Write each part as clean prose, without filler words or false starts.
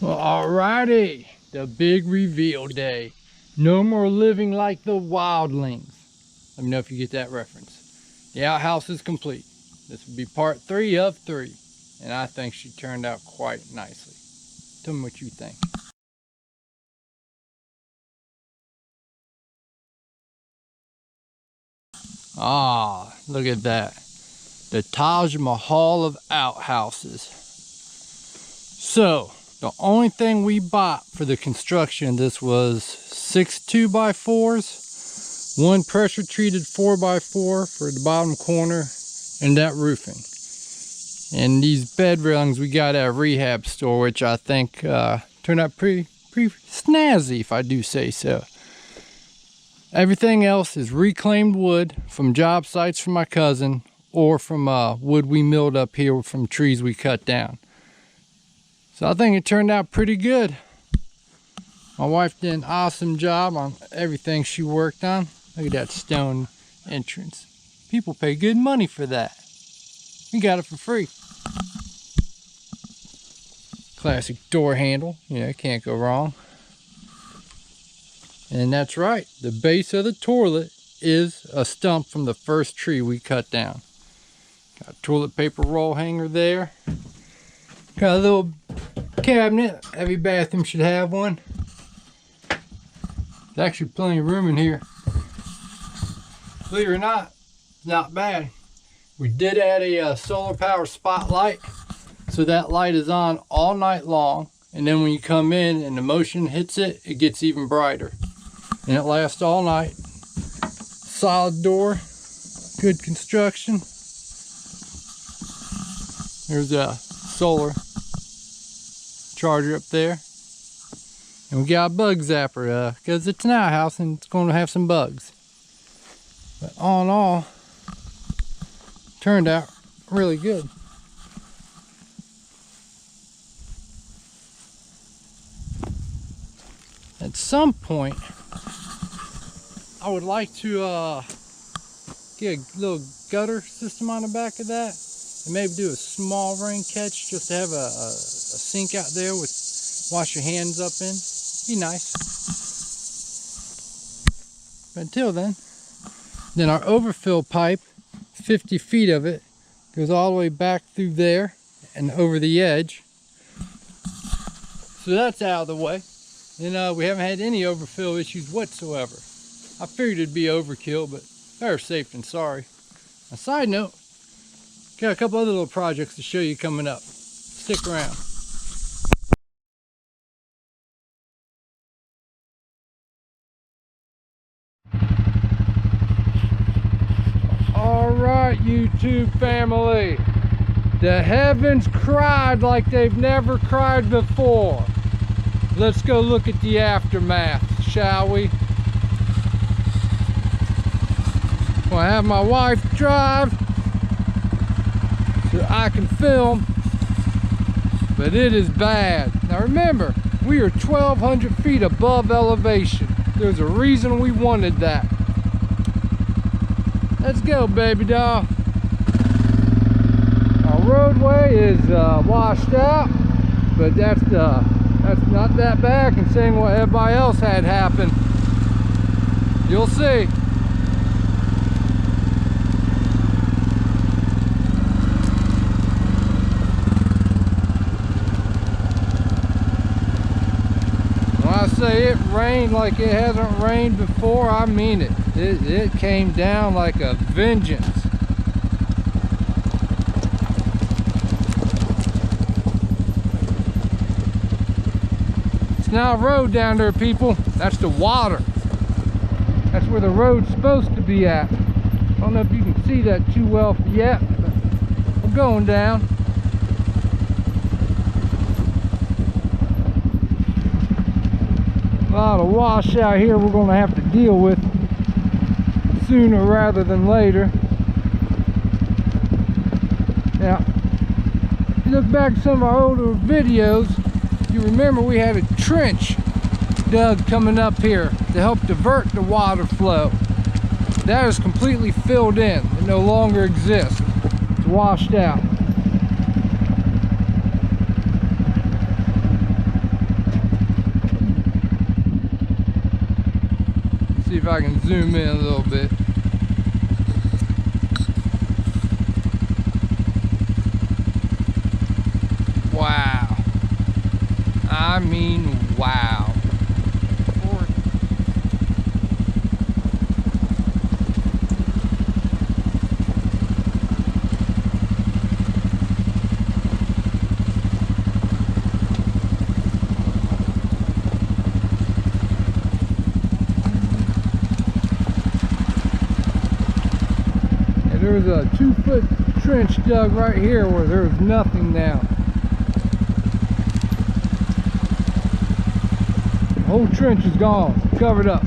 Alrighty, the big reveal day. No more living like the wildlings. Let me know if you get that reference. The outhouse is complete. This will be part 3 of 3, and I think she turned out quite nicely. Tell me what you think. Ah, look at that. The Taj Mahal of outhouses. So, the only thing we bought for the construction of this was 6 2x4s, 1 pressure treated 4x4 for the bottom corner, and that roofing. And these bed railings we got at a rehab store, which I think turned out pretty snazzy, if I do say so. Everything else is reclaimed wood from job sites from my cousin, or from wood we milled up here from trees we cut down. So I think it turned out pretty good. My wife did an awesome job on everything she worked on. Look at that stone entrance. People pay good money for that. We got it for free. Classic door handle, can't go wrong. And that's right, the base of the toilet is a stump from the first tree we cut down. Got a toilet paper roll hanger there. Got a little cabinet. Every bathroom should have one. There's actually plenty of room in here. Believe it or not, it's not bad. We did add a solar power spotlight, so that light is on all night long, and then when you come in and the motion hits it, it gets even brighter. And it lasts all night. Solid door, good construction. There's a solar charger up there. And we got a bug zapper because it's an outhouse and it's going to have some bugs. But all in all, turned out really good. At some point, I would like to get a little gutter system on the back of that, and maybe do a small rain catch just to have a sink out there with wash your hands up in. Be nice. But until then our overfill pipe, 50 feet of it, goes all the way back through there and over the edge. So that's out of the way. And we haven't had any overfill issues whatsoever. I figured it'd be overkill, but better safe than sorry. A side note, got a couple other little projects to show you coming up. Stick around. Alright, YouTube family. The heavens cried like they've never cried before. Let's go look at the aftermath, shall we? I'll have my wife drive so I can film, but it is bad. Now remember, we are 1,200 feet above elevation. There's a reason we wanted that. Let's go, baby doll. Our roadway is washed out, but that's not that bad considering what everybody else had happen. You'll see. When I say it rained like it hasn't rained before, I mean it. It came down like a vengeance. Now a road down there, people. That's the water. That's where the road's supposed to be at. I don't know if you can see that too well yet, but we're going down. A lot of washout here we're going to have to deal with sooner rather than later. Now, if you look back at some of our older videos, you remember we had a trench dug coming up here to help divert the water flow. That is completely filled in. It no longer exists. It's washed out. See if I can zoom in a little bit. Wow. I mean, wow. There's a 2-foot trench dug right here where there's nothing now. The whole trench is gone, covered up.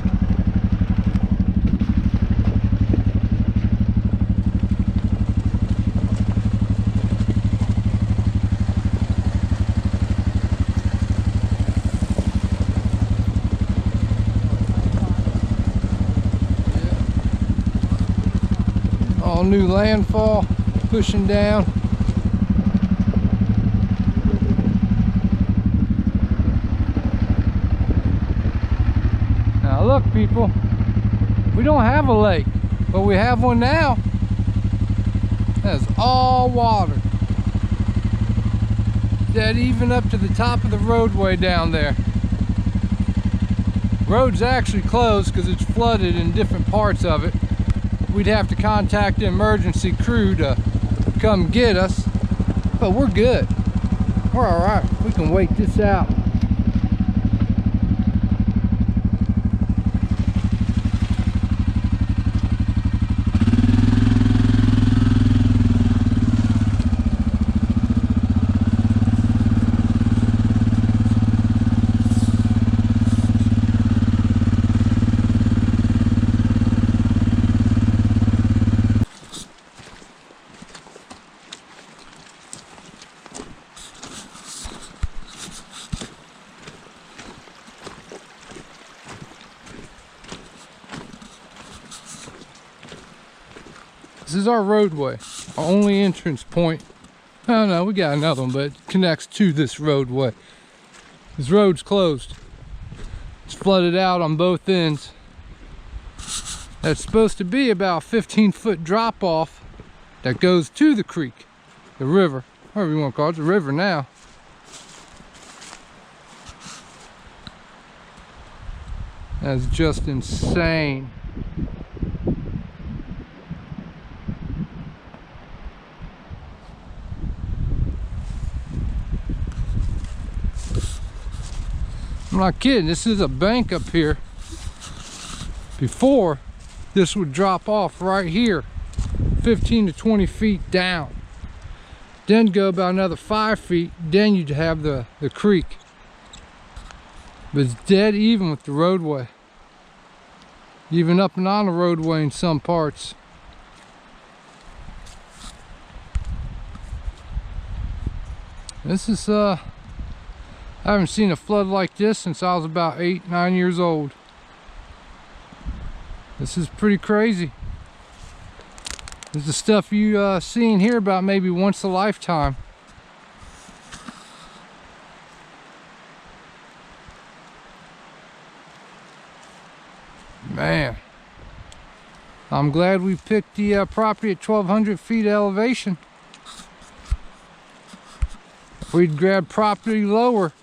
All new landfall pushing down. Now look, people, we don't have a lake, but we have one now. That's all water. Dead even up to the top of the roadway down there. Road's actually closed because it's flooded in different parts of it. We'd have to contact the emergency crew to come get us, but we're good. We're all right. We can wait this out. This is our roadway, our only entrance point. Oh no, we got another one, but it connects to this roadway. This road's closed. It's flooded out on both ends. That's supposed to be about a 15-foot drop off that goes to the creek, the river, whatever you want to call it. It's a river now. That's just insane. I'm not kidding, this is a bank up here. Before, this would drop off right here, 15 to 20 feet down. Then go about another 5 feet, then you'd have the creek. But it's dead even with the roadway. Even up and on the roadway in some parts. This is I haven't seen a flood like this since I was about 8, 9 years old. This is pretty crazy. This is the stuff you see and hear about maybe once a lifetime. Man, I'm glad we picked the property at 1,200 feet elevation. If we'd grabbed property lower,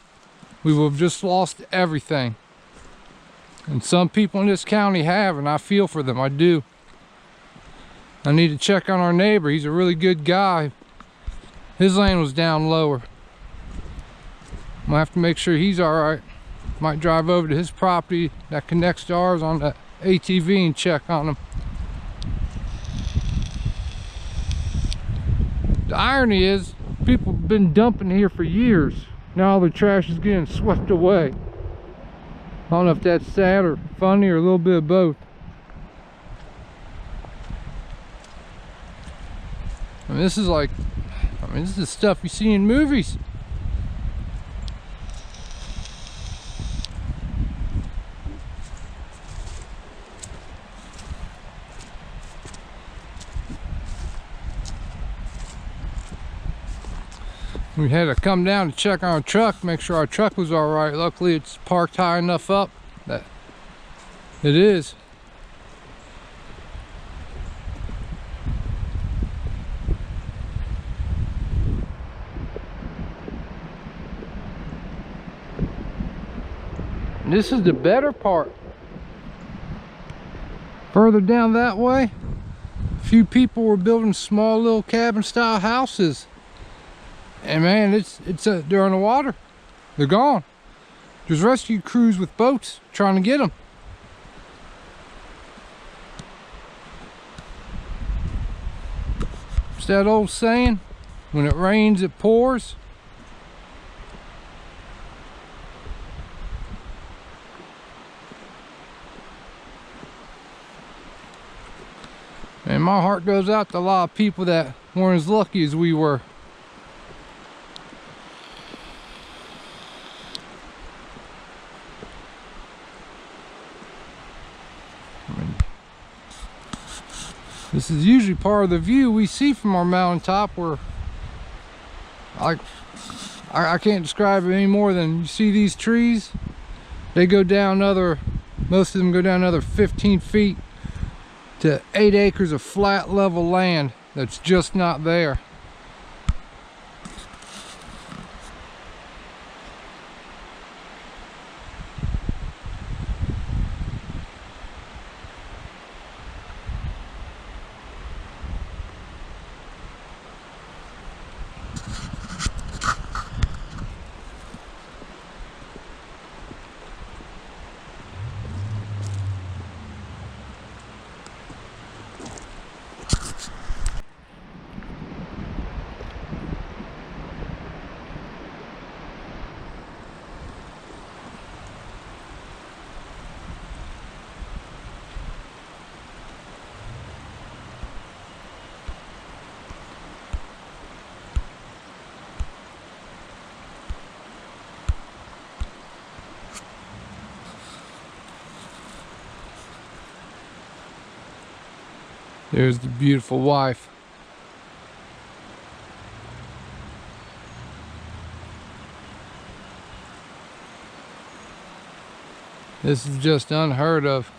we would have just lost everything. And some people in this county have, and I feel for them, I do. I need to check on our neighbor. He's a really good guy. His land was down lower. I'm gonna have to make sure he's all right. Might drive over to his property that connects to ours on the ATV and check on him. The irony is, people have been dumping here for years. Now all the trash is getting swept away. I don't know if that's sad or funny or a little bit of both. I mean, this is like, this is stuff you see in movies. We had to come down to check on our truck, make sure our truck was all right. Luckily, it's parked high enough up that it is. this is the better part. Further down that way, a few people were building small little cabin style houses. And man, they're on the water. They're gone. There's rescue crews with boats trying to get them. It's that old saying, when it rains, it pours. And my heart goes out to a lot of people that weren't as lucky as we were. This is usually part of the view we see from our mountaintop, where I can't describe it any more than you see these trees. They go down most of them go down another 15 feet to 8 acres of flat level land that's just not there. There's the beautiful wife. This is just unheard of.